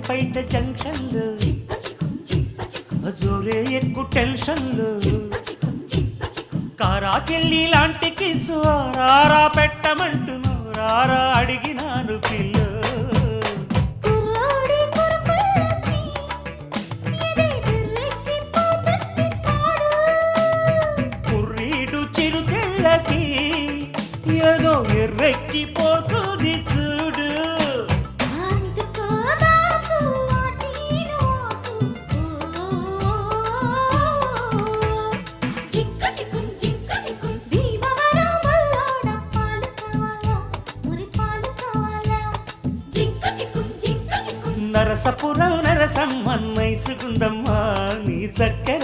బయట జంక్షన్లు జోరే ఎక్కు టెన్షన్లు కారాకెళ్ళి లాంటి కిసు రారా పెట్టమంటును రారా అడిగినాను పిల్ల కుర్రీడు చిరుతిళ్ళకి ఏదో ఎర్రెక్కిపోతుంది చూడు నరసపురం నరసమ్మ నైసుకుందమ్మా నీ చక్కెర